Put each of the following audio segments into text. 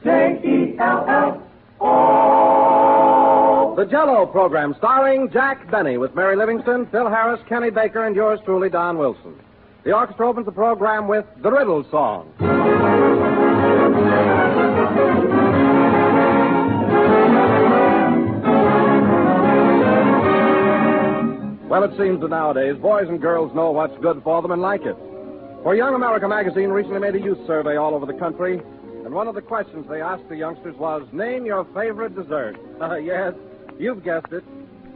J-E-L-L-O. The Jell-O program starring Jack Benny with Mary Livingston, Phil Harris, Kenny Baker, and yours truly, Don Wilson. The orchestra opens the program with The Riddle Song. Well, it seems that nowadays boys and girls know what's good for them and like it. For Young America magazine recently made a youth survey all over the country, and one of the questions they asked the youngsters was, name your favorite dessert. Yes, you've guessed it.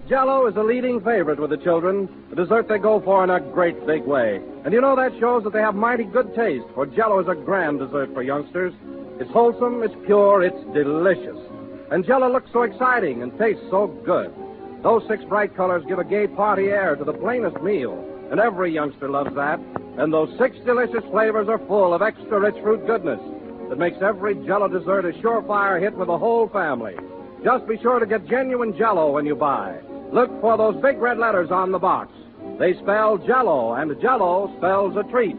Jell-O is a leading favorite with the children, a dessert they go for in a great big way. And you know that shows that they have mighty good taste, for Jell-O is a grand dessert for youngsters. It's wholesome, it's pure, it's delicious. And Jell-O looks so exciting and tastes so good. Those 6 bright colors give a gay party air to the plainest meal, and every youngster loves that. And those 6 delicious flavors are full of extra rich fruit goodness that makes every Jell-O dessert a surefire hit with the whole family. Just be sure to get genuine Jell-O when you buy. Look for those big red letters on the box. They spell Jell-O, and Jell-O spells a treat.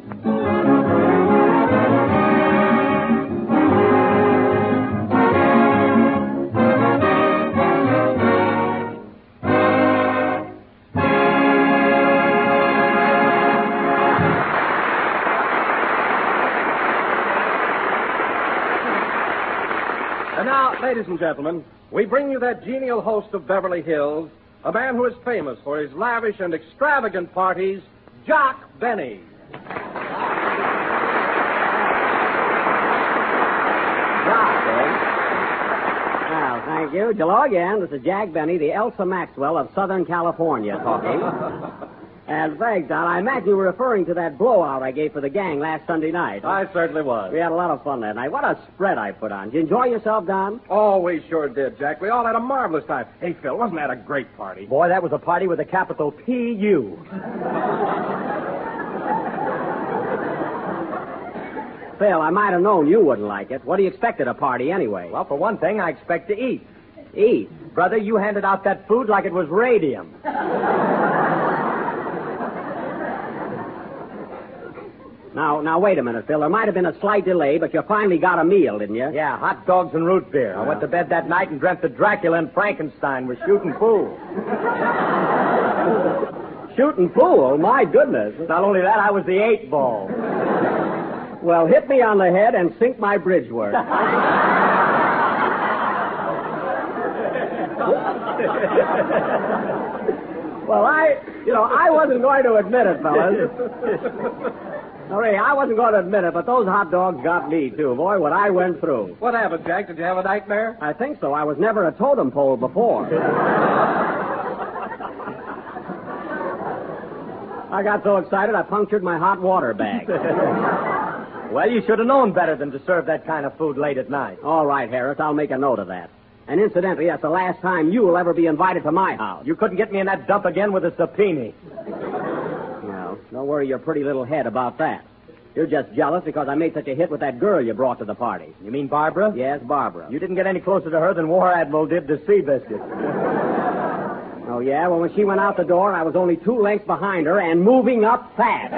And now, ladies and gentlemen, we bring you that genial host of Beverly Hills, a man who is famous for his lavish and extravagant parties, Jack Benny. Well, thank you. Hello again. This is Jack Benny, the Elsa Maxwell of Southern California, talking. And thanks, Don. I imagine you were referring to that blowout I gave for the gang last Sunday night. I certainly was. We had a lot of fun that night. What a spread I put on. Did you enjoy yourself, Don? Oh, we sure did, Jack. We all had a marvelous time. Hey, Phil, wasn't that a great party? Boy, that was a party with a capital P-U. Phil, I might have known you wouldn't like it. What do you expect at a party anyway? Well, for one thing, I expect to eat. Eat? Brother, you handed out that food like it was radium. Now, wait a minute, Phil. There might have been a slight delay, but you finally got a meal, didn't you? Yeah, hot dogs and root beer. I went to bed that night and dreamt that Dracula and Frankenstein were shooting pool. Shooting pool? My goodness. Not only that, I was the 8 ball. Well, hit me on the head and sink my bridge work. Well, I wasn't going to admit it, fellas. Ray, I wasn't going to admit it, but those hot dogs got me, too. Boy, what I went through. What happened, Jack? Did you have a nightmare? I think so. I was never a totem pole before. I got so excited I punctured my hot water bag. Well, you should have known better than to serve that kind of food late at night. All right, Harris, I'll make a note of that. And incidentally, that's the last time you will ever be invited to my house. You couldn't get me in that dump again with a subpoena. Well, don't worry your pretty little head about that. You're just jealous because I made such a hit with that girl you brought to the party. You mean Barbara? Yes, Barbara. You didn't get any closer to her than War Admiral did to Seabiscuit. Oh, yeah? Well, when she went out the door, I was only 2 lengths behind her and moving up fast.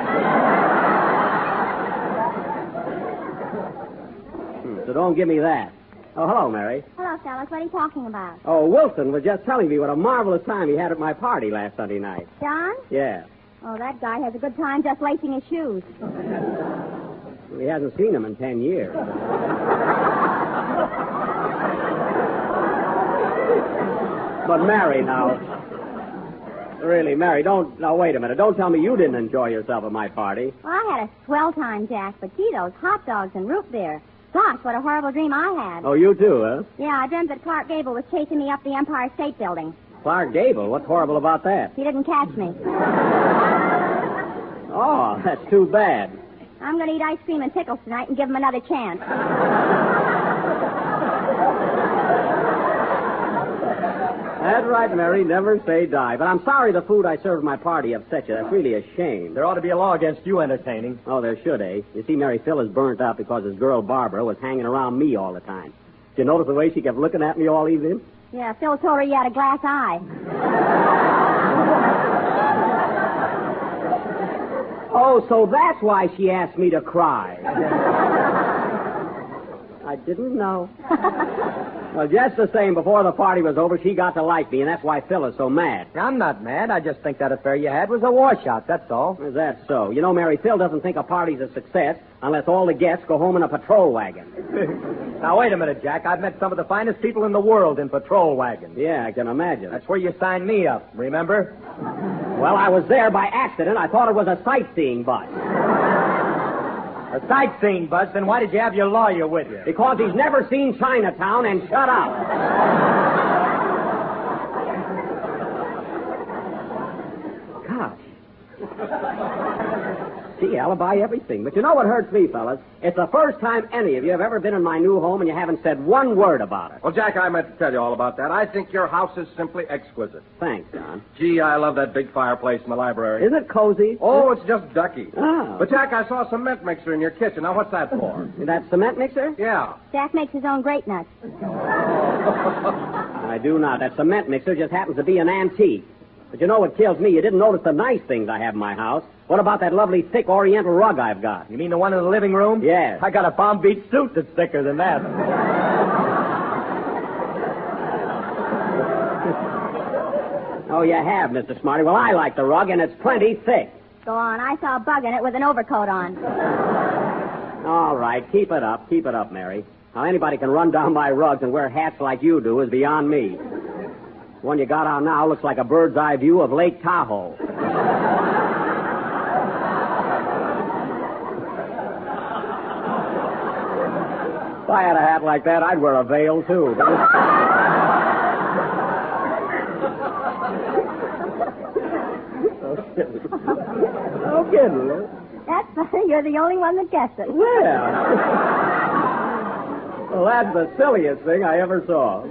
So don't give me that. Oh, hello, Mary. Hello, fellas. What are you talking about? Oh, Wilson was just telling me what a marvelous time he had at my party last Sunday night. John? Yeah. Oh, that guy has a good time just lacing his shoes. Well, he hasn't seen him in 10 years. But Mary, now. Really, Mary, don't... Now, wait a minute. Don't tell me you didn't enjoy yourself at my party. Well, I had a swell time, Jack, but gee, those hot dogs and root beer. Gosh, what a horrible dream I had. Oh, you too, huh? Yeah, I dreamt that Clark Gable was chasing me up the Empire State Building. Clark Gable? What's horrible about that? He didn't catch me. Oh, that's too bad. I'm going to eat ice cream and pickles tonight and give him another chance. That's right, Mary. Never say die. But I'm sorry the food I served at my party upset you. That's really a shame. There ought to be a law against you entertaining. Oh, there should, eh? You see, Mary, Phil is burnt up because his girl Barbara was hanging around me all the time. Did you notice the way she kept looking at me all evening? Yeah, Phil told her you had a glass eye. Oh, so that's why she asked me to cry. I didn't know. Well, just the same, before the party was over, she got to like me, and that's why Phil is so mad. I'm not mad. I just think that affair you had was a washout, that's all. Is that so? You know, Mary, Phil doesn't think a party's a success unless all the guests go home in a patrol wagon. Now, wait a minute, Jack. I've met some of the finest people in the world in patrol wagons. Yeah, I can imagine. That's where you signed me up, remember? Well, I was there by accident. I thought it was a sightseeing bus. A sightseeing bus? Then why did you have your lawyer with you? Because he's never seen Chinatown and shut up. Gosh. Gee, alibi everything. But you know what hurts me, fellas? It's the first time any of you have ever been in my new home and you haven't said one word about it. Well, Jack, I meant to tell you all about that. I think your house is simply exquisite. Thanks, John. Gee, I love that big fireplace in the library. Isn't it cozy? Oh, it's just ducky. Oh. But, Jack, I saw a cement mixer in your kitchen. Now, what's that for? That cement mixer? Yeah. Jack makes his own grape nuts. I do not. That cement mixer just happens to be an antique. But you know what kills me? You didn't notice the nice things I have in my house. What about that lovely thick oriental rug I've got? You mean the one in the living room? Yes. I got a Palm Beach suit that's thicker than that. Oh, you have, Mr. Smarty. Well, I like the rug, and it's plenty thick. Go on. I saw a bug in it with an overcoat on. All right, keep it up, Mary. How anybody can run down my rugs and wear hats like you do is beyond me. The one you got on now looks like a bird's eye view of Lake Tahoe. If I had a hat like that, I'd wear a veil, too. No kidding. That's funny. You're the only one that guessed it. Well, that's the silliest thing I ever saw.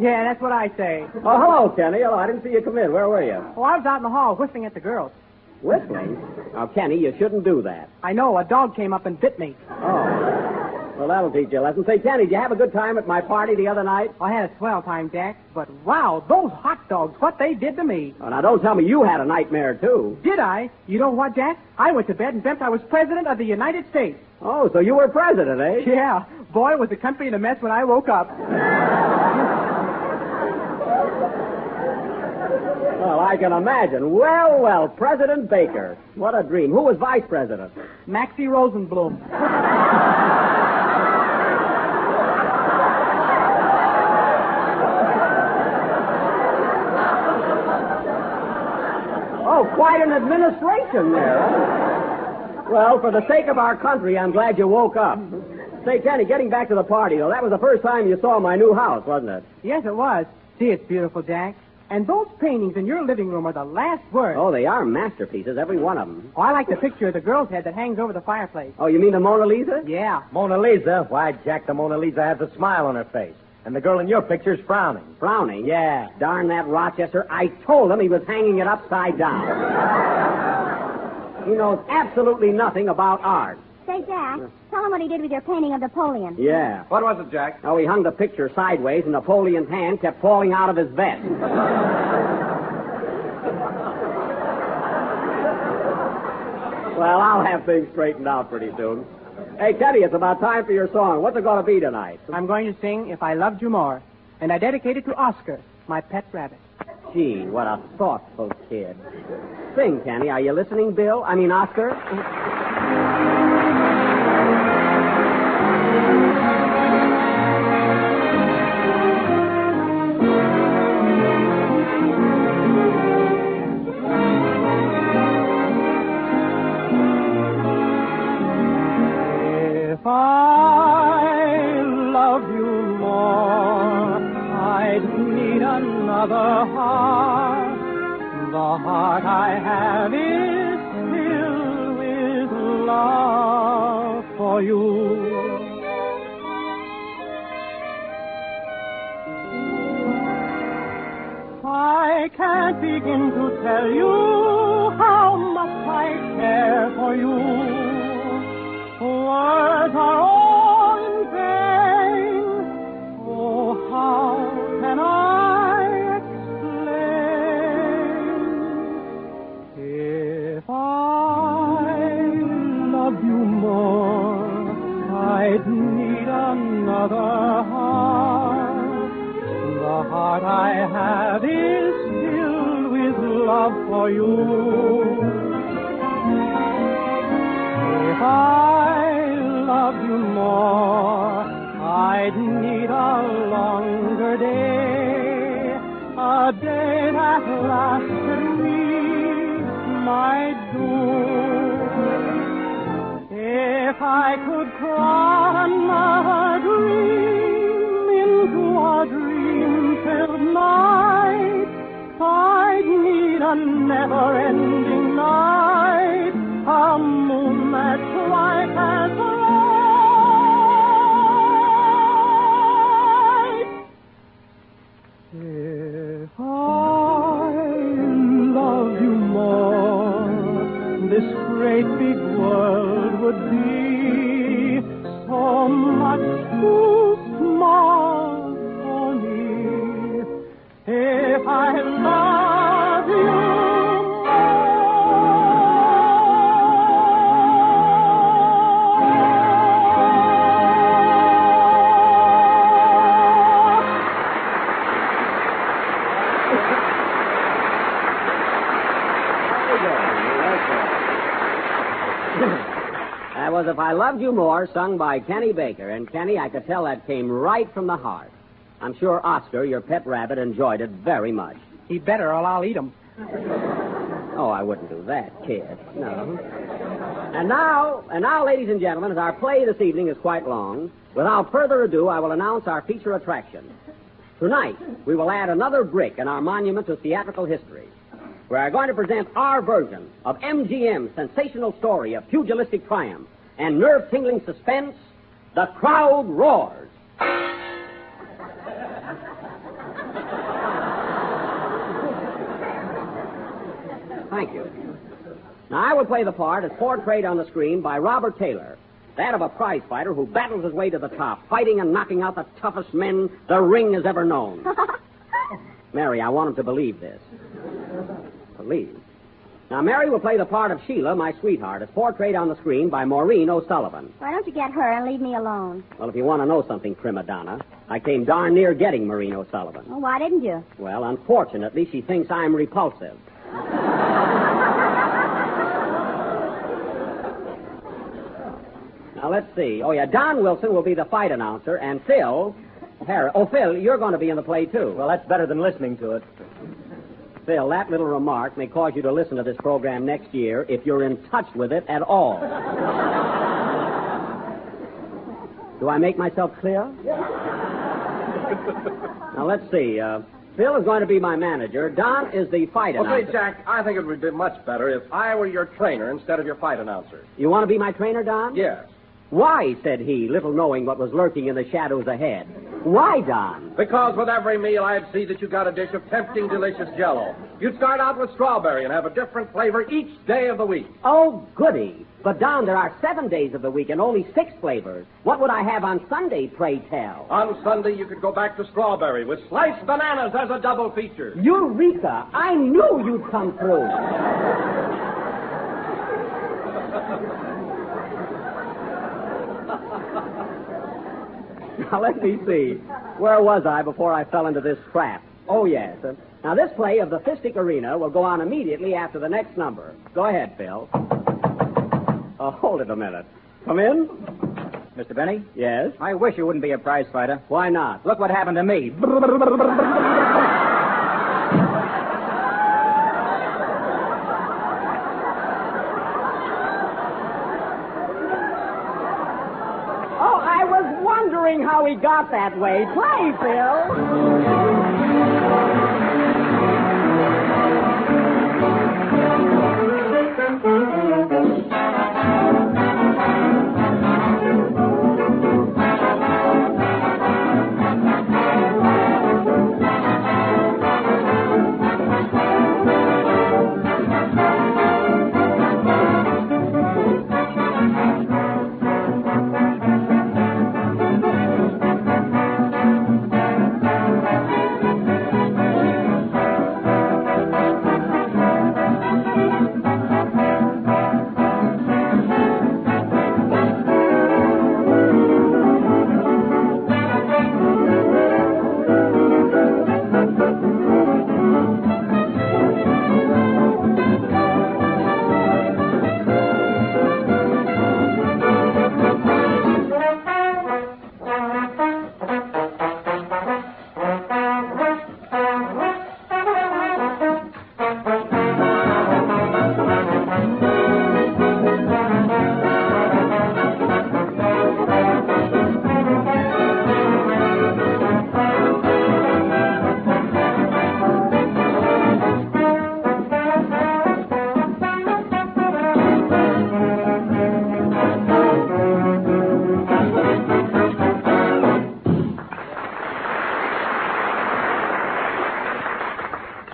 Yeah, that's what I say. Oh, hello, Kenny. Hello. I didn't see you come in. Where were you? Oh, I was out in the hall whistling at the girls. Whistling? Now, Kenny, you shouldn't do that. I know, a dog came up and bit me. Oh. Well, that'll teach you a lesson. Say, Kenny, did you have a good time at my party the other night? I had a swell time, Jack, but wow, those hot dogs, what they did to me. Oh, now, don't tell me you had a nightmare, too. Did I? You know what, Jack? I went to bed and dreamt I was president of the United States. Oh, so you were president, eh? Yeah. Boy, was the country in a mess when I woke up. Well, I can imagine. Well, President Baker. What a dream. Who was vice president? Maxie Rosenblum. Oh, quite an administration there, huh? Well, for the sake of our country, I'm glad you woke up. Say, Kenny, getting back to the party, though, that was the first time you saw my new house, wasn't it? Yes, it was. See, it's beautiful, Jack. And those paintings in your living room are the last word. Oh, they are masterpieces, every one of them. Oh, I like the picture of the girl's head that hangs over the fireplace. Oh, you mean the Mona Lisa? Yeah. Mona Lisa? Why, Jack, the Mona Lisa has a smile on her face. And the girl in your picture's frowning. Frowning? Yeah. Darn that Rochester. I told him he was hanging it upside down. He knows absolutely nothing about art. Say, Jack, tell him what he did with your painting of Napoleon. Yeah. What was it, Jack? Oh, he hung the picture sideways, and Napoleon's hand kept falling out of his vest. Well, I'll have things straightened out pretty soon. Hey, Teddy, it's about time for your song. What's it going to be tonight? I'm going to sing If I Loved You More, and I dedicate it to Oscar, my pet rabbit. Gee, what a thoughtful kid. Sing, Kenny. Are you listening, Bill? I mean, Oscar? If I loved you more, I'd need another heart. The heart I have is filled with love for you. I can't begin to tell you how much I care for you. Words are all in vain. Oh, how can I explain? If I loved you more, I'd need another another heart. The heart I have is filled with love for you. If I loved you more, I'd need a longer day, a day that lasted weeks might do. If I could crawl another dream into a dream-filled night, I'd need a never-ending night, a moon that's bright as light. If I love you more, this great big world would be so much too small for me. If I love you That was If I Loved You More, sung by Kenny Baker. And, Kenny, I could tell that came right from the heart. I'm sure Oscar, your pet rabbit, enjoyed it very much. He better, or I'll eat him. Oh, I wouldn't do that, kid. No. And now, ladies and gentlemen, as our play this evening is quite long, without further ado, I will announce our feature attraction. Tonight, we will add another brick in our monument to theatrical history. We are going to present our version of MGM's sensational story of pugilistic triumph and nerve-tingling suspense, The Crowd Roars. Thank you. Now, I will play the part as portrayed on the screen by Robert Taylor, that of a prize fighter who battles his way to the top, fighting and knocking out the toughest men the ring has ever known. Mary, I want him to believe this. Believe. Now, Mary will play the part of Sheila, my sweetheart, as portrayed on the screen by Maureen O'Sullivan. Why don't you get her and leave me alone? Well, if you want to know something, prima donna, I came darn near getting Maureen O'Sullivan. Well, why didn't you? Well, unfortunately, she thinks I'm repulsive. Now, let's see. Oh, yeah, Don Wilson will be the fight announcer, and Phil, Phil, you're going to be in the play, too. Well, that's better than listening to it. Phil, that little remark may cause you to listen to this program next year if you're in touch with it at all. Do I make myself clear? Now, let's see. Phil is going to be my manager. Don is the fight announcer. Okay, Jack, I think it would be much better if I were your trainer instead of your fight announcer. You want to be my trainer, Don? Yes. Why, said he, little knowing what was lurking in the shadows ahead. Why, Don? Because with every meal I'd see that you got a dish of tempting, delicious Jell-O. You'd start out with strawberry and have a different flavor each day of the week. Oh, goody. But, Don, there are 7 days of the week and only 6 flavors. What would I have on Sunday, pray tell? On Sunday, you could go back to strawberry with sliced bananas as a double feature. Eureka! I knew you'd come through. Now, let me see. Where was I before I fell into this trap? Oh, yes. Now, this play of the Fistic Arena will go on immediately after the next number. Go ahead, Phil. Hold it a minute. Come in. Mr. Benny? Yes? I wish you wouldn't be a prize fighter. Why not? Look what happened to me. How he got that way. Play, Phil.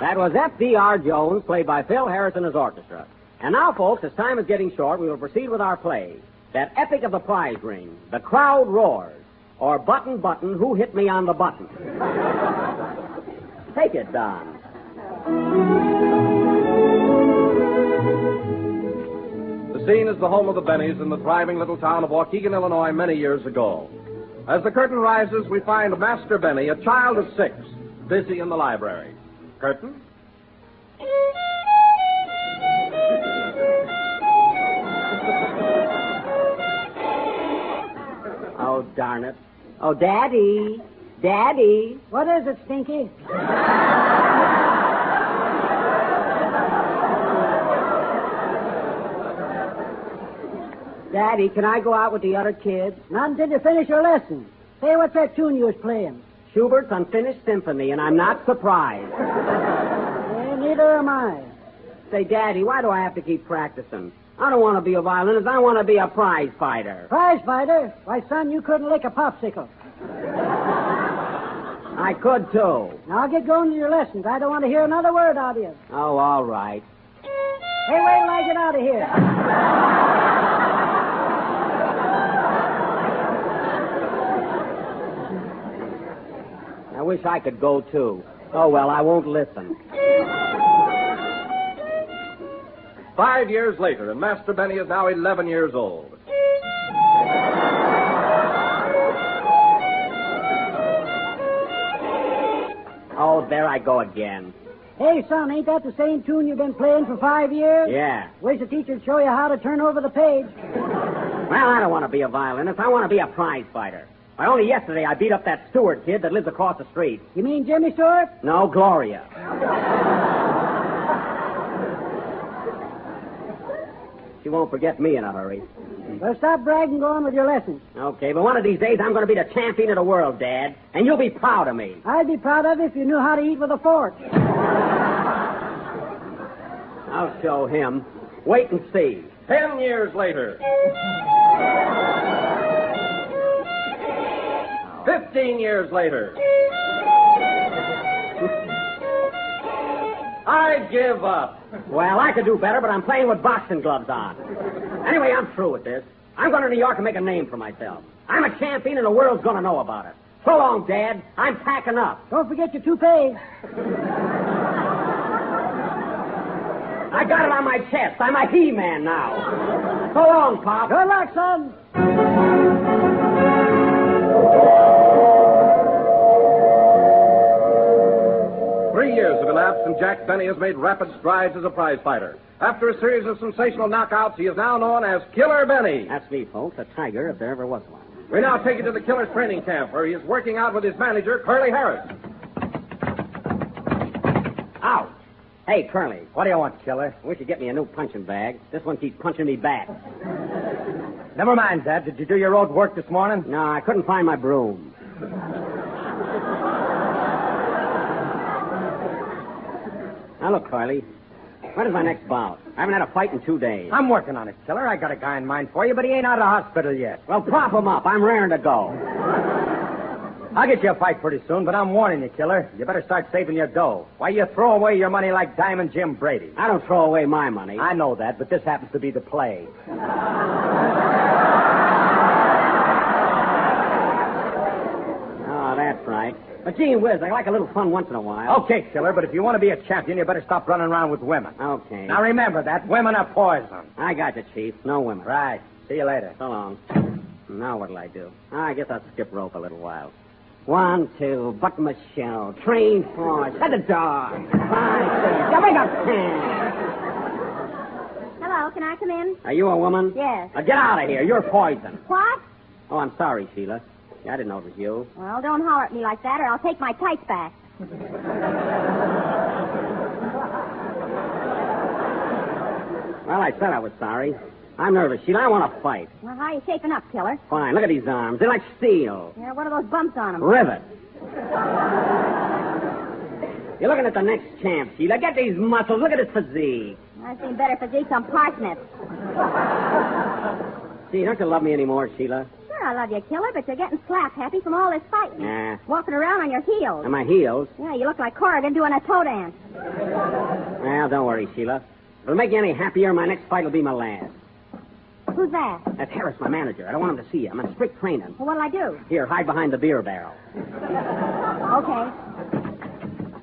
That was F.D.R. Jones, played by Phil Harris and his orchestra. And now, folks, as time is getting short, we will proceed with our play. That epic of the prize ring, The Crowd Roars, or Button, Button, Who Hit Me on the Button? Take it, Don. The scene is the home of the Bennies in the thriving little town of Waukegan, Illinois, many years ago. As the curtain rises, we find Master Benny, a child of 6, busy in the library. Curtain. Oh, darn it. Oh, Daddy. Daddy. What is it, Stinky? Daddy, can I go out with the other kids? Not until you finish your lesson. Say, what's that tune you was playing? Schubert's Unfinished Symphony, and I'm not surprised. Neither am I. Say, Daddy, why do I have to keep practicing? I don't want to be a violinist. I want to be a prize fighter. Prize fighter? Why, son, you couldn't lick a popsicle. I could, too. Now, get going to your lessons. I don't want to hear another word out of you. Oh, all right. Hey, wait till I get out of here. I wish I could go, too. Oh, well, I won't listen. 5 years later, and Master Benny is now 11 years old. Oh, there I go again. Hey, son, ain't that the same tune you've been playing for 5 years? Yeah. Wish the teacher'd show you how to turn over the page. Well, I don't want to be a violinist. I want to be a prize fighter. Why, only yesterday I beat up that Stewart kid that lives across the street. You mean Jimmy Stewart? No, Gloria. She won't forget me in a hurry. Well, stop bragging and go on with your lessons. Okay, but one of these days I'm going to be the champion of the world, Dad, and you'll be proud of me. I'd be proud of it if you knew how to eat with a fork. I'll show him. Wait and see. 10 years later. 15 years later. I give up. Well, I could do better, but I'm playing with boxing gloves on. Anyway, I'm through with this. I'm going to New York and make a name for myself. I'm a champion, and the world's going to know about it. So long, Dad. I'm packing up. Don't forget your toupee. I got it on my chest. I'm a He-Man now. So long, Pop. Good luck, son. 3 years have elapsed, and Jack Benny has made rapid strides as a prize fighter. After a series of sensational knockouts, he is now known as Killer Benny. That's me, folks. A tiger, if there ever was one. We now take you to the Killer's training camp, where he is working out with his manager, Curly Harris. Ouch. Hey, Curly. What do you want, Killer? I wish you'd get me a new punching bag. This one keeps punching me back. Never mind that. Did you do your road work this morning? No, I couldn't find my broom. Now, look, Curly. When is my next bout? I haven't had a fight in 2 days. I'm working on it, Killer. I got a guy in mind for you, but he ain't out of the hospital yet. Well, prop him up. I'm raring to go. I'll get you a fight pretty soon, but I'm warning you, Killer. You better start saving your dough. Why, you throw away your money like Diamond Jim Brady. I don't throw away my money. I know that, but this happens to be the play. Oh, that's right. But gee whiz, I like a little fun once in a while. Okay, Killer, but if you want to be a champion, you better stop running around with women. Okay. Now remember that. Women are poison. I got you, Chief. No women. Right. See you later. So long. Now what'll I do? I guess I'll skip rope a little while. 1, 2, button my shell. Train 4, set the dog. 5, 6, big up 10. Hello, can I come in? Are you a woman? Yes. Now get out of here. You're poison. What? Oh, I'm sorry, Sheila. I didn't know it was you. Well, don't holler at me like that, or I'll take my tights back. Well, I said I was sorry. I'm nervous, Sheila. I want to fight. Well, how are you shaping up, Killer? Fine. Look at these arms. They're like steel. Yeah, what are those bumps on them? Rivet. You're looking at the next champ, Sheila. Get these muscles. Look at his physique. I've seen better physiques on parsnips. Gee, don't you love me anymore, Sheila? Sure Sure, I love you, Killer, but you're getting slap happy from all this fighting. Nah. Walking around on your heels. On my heels? Yeah, you look like Corrigan doing a toe dance. Well, don't worry, Sheila. If it'll make you any happier, my next fight will be my last. Who's that? That's Harris, my manager. I don't want him to see you. I'm in strict training. Well, what'll I do? Here, hide behind the beer barrel. Okay.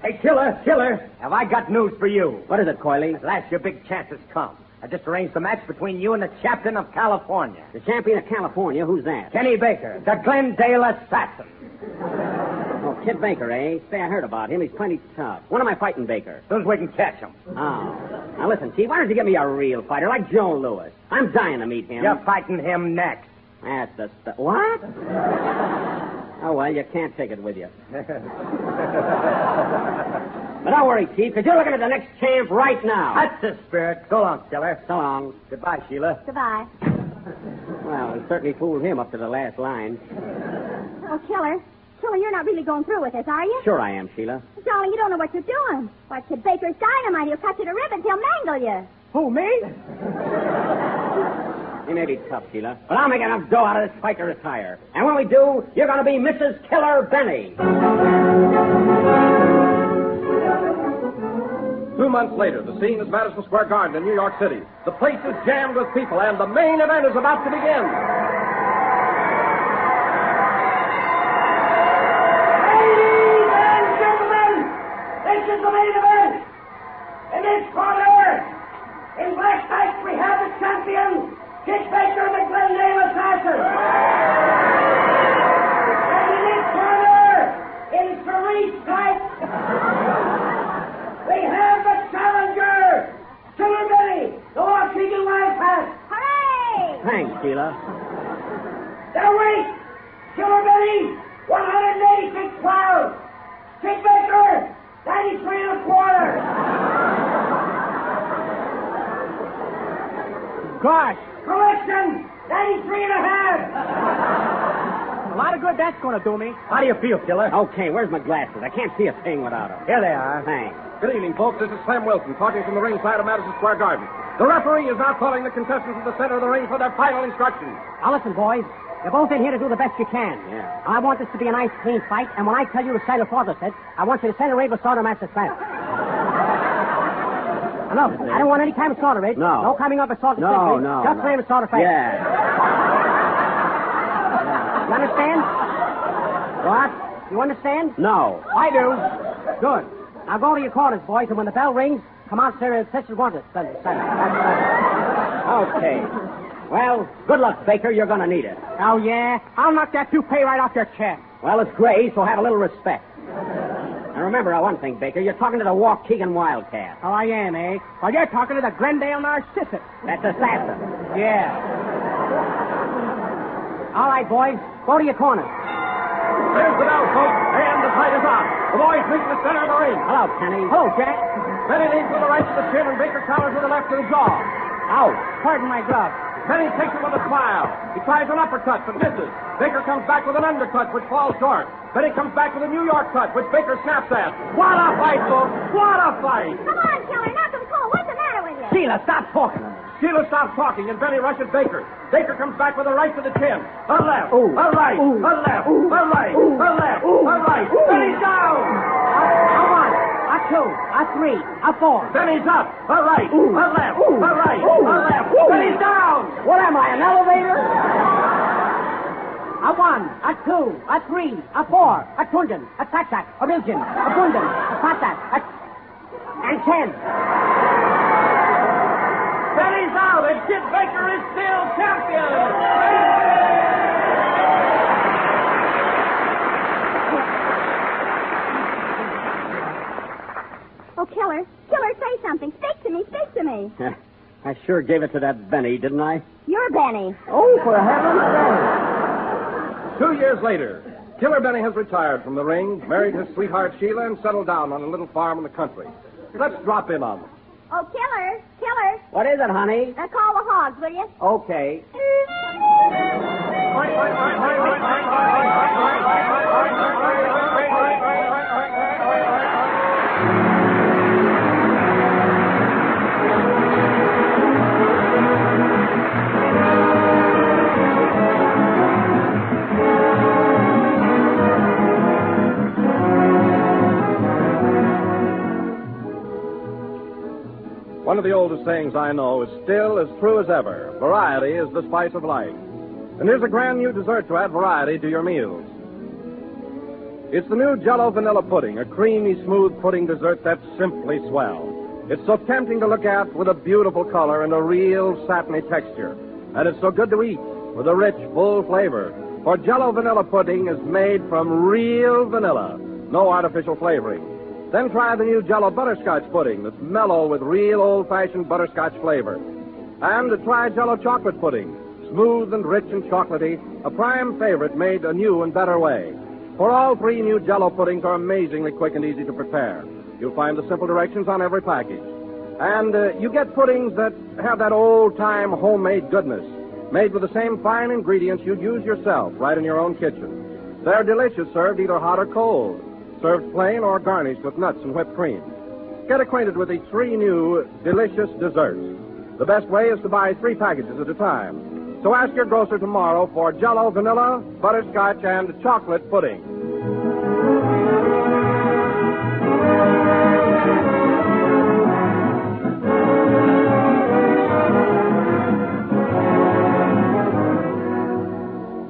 Hey, Killer, have I got news for you? What is it, Coily? At last your big chance has come. I just arranged the match between you and the champion of California. The champion of California? Who's that? Kenny Baker, the Glendale assassin. Oh, Kid Baker, eh? Say, I heard about him. He's plenty tough. When am I fighting Baker? As soon as we can catch him. Oh. Now, listen, Chief, why don't you get me a real fighter like Joe Louis? I'm dying to meet him. You're fighting him next. That's the stuff. What? Oh, well, you can't take it with you. But don't worry, Chief, because you're looking at the next champ right now. That's the spirit. So long, Killer. So long. Goodbye, Sheila. Goodbye. Well, it certainly fooled him up to the last line. Oh, Killer, you're not really going through with this, are you? Sure I am, Sheila. Darling, you don't know what you're doing. Why, Kid Baker's dynamite. He'll cut you to ribbons. He'll mangle you. Who, me? He may be tough, Sheila, but I'll make enough dough out of this fight to retire. And when we do, you're going to be Mrs. Killer Benny. 2 months later, the scene is Madison Square Garden in New York City. The place is jammed with people, and the main event is about to begin. Ladies and gentlemen, this is the main event. In this corner, in black tights, we have the champion, Kid Baker, the Glendale assassin. And in this corner, in cerise stripes, we have the challenger, Killer Benny, the Waukegan Wildcat. Hooray! Thanks, Sheila. Their weight, Killer Benny, 186 pounds. Kid Baker, 93 and a quarter. Gosh, Correction, 93 and a half. a lot of good that's going to do me. How do you feel, Killer? Okay, where's my glasses? I can't see a thing without them. Here they are. Thanks. Good evening, folks. This is Sam Wilson talking from the ringside of Madison Square Garden. The referee is now calling the contestants to the center of the ring for their final instructions. Now listen, boys. You're both in here to do the best you can. Yeah. I want this to be a nice, clean fight, and when I tell you to say the father said, I want you to say the Raven Slaughter Master Slap. No, I don't want any kind of slaughter, Red. No. No coming up with salt and No, citrus. no, Just no. Raven Slaughter Fast. Yeah. You understand? What? You understand? No. I do. Good. Now go to your quarters, boys, and when the bell rings, come out there and set your wanted. Okay. Well, good luck, Baker. You're going to need it. Oh, yeah? I'll knock that toupee right off your chest. Well, it's gray, so have a little respect. Now, remember one thing, Baker. You're talking to the Waukegan Wildcat. Oh, I am, eh? Well, you're talking to the Glendale Narcissus. That's assassin. Yeah. All right, boys. Go to your corners. There's the bell, folks, and the fight is on. The boys meet in the center of the ring. Hello, Kenny. Hello, Jack. Benny leads with the right to the chin, and Baker counters with the left to the jaw. Out. Pardon my glove. Benny takes it with a smile. He tries an uppercut, but misses. Baker comes back with an undercut, which falls short. Benny comes back with a New York cut, which Baker snaps at. What a fight, folks! What a fight! Come on, Killer, knock him cold. What's the matter with you? Sheila, stop talking to me. Sheila stops talking, and Benny rushes Baker. Baker comes back with a right to the chin. A left, Ooh. a right, Ooh. a left, Ooh. a right, Ooh. a left, Ooh. a right. Ooh. Benny's down! A one, a two, a three, a four. Benny's up. A right, Ooh. a left, Ooh. a right, Ooh. a left. Ooh. Benny's down! What am I, an elevator? A one, a two, a three, a four, a tunjan, a tatsak, a riljan, a bundan, a patat, and 10. Benny's out, and Kid Baker is still champion! Oh, Killer, say something. Speak to me. I sure gave it to that Benny, didn't I? You're Benny. Oh, for heaven's sake. 2 years later, Killer Benny has retired from the ring, married his sweetheart Sheila, and settled down on a little farm in the country. Let's drop in on them. Oh, Killer. What is it, honey? Call the hogs, will you? Okay. the oldest sayings I know is still as true as ever. Variety is the spice of life. And here's a grand new dessert to add variety to your meals. It's the new Jell-O vanilla pudding, a creamy, smooth pudding dessert that's simply swell. It's so tempting to look at with a beautiful color and a real satiny texture. And it's so good to eat with a rich, full flavor. For Jell-O vanilla pudding is made from real vanilla, no artificial flavoring. Then try the new Jell-O butterscotch pudding that's mellow with real old-fashioned butterscotch flavor. And try Jell-O chocolate pudding, smooth and rich and chocolatey, a prime favorite made a new and better way. For all three new Jell-O puddings are amazingly quick and easy to prepare. You'll find the simple directions on every package. And you get puddings that have that old-time homemade goodness, made with the same fine ingredients you'd use yourself right in your own kitchen. They're delicious served either hot or cold, served plain or garnished with nuts and whipped cream. Get acquainted with these three new delicious desserts. The best way is to buy 3 packages at a time. So ask your grocer tomorrow for Jell-O vanilla, butterscotch, and chocolate pudding.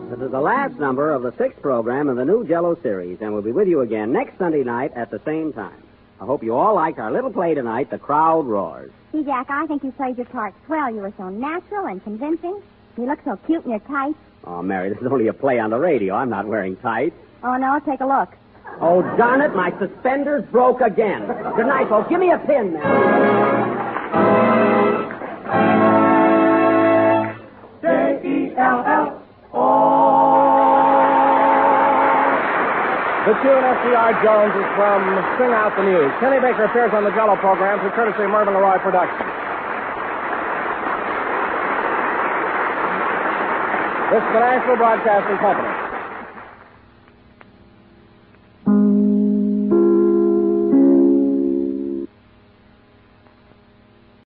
This is the last number of the 6th program in the new Jell-O series, and we'll be with you again next Sunday night at the same time. I hope you all liked our little play tonight, The Crowd Roars. See, Jack, I think you played your part swell. You were so natural and convincing. You look so cute in your tights. Oh, Mary, this is only a play on the radio. I'm not wearing tights. Oh, no, take a look. Oh, darn it, my suspenders broke again. Good night, folks. Give me a pin now. The tune F.C.R. Jones is from Sing Out the News. Kenny Baker appears on the Jell-O program through courtesy of Mervyn LeRoy Productions. This is the National Broadcasting Company.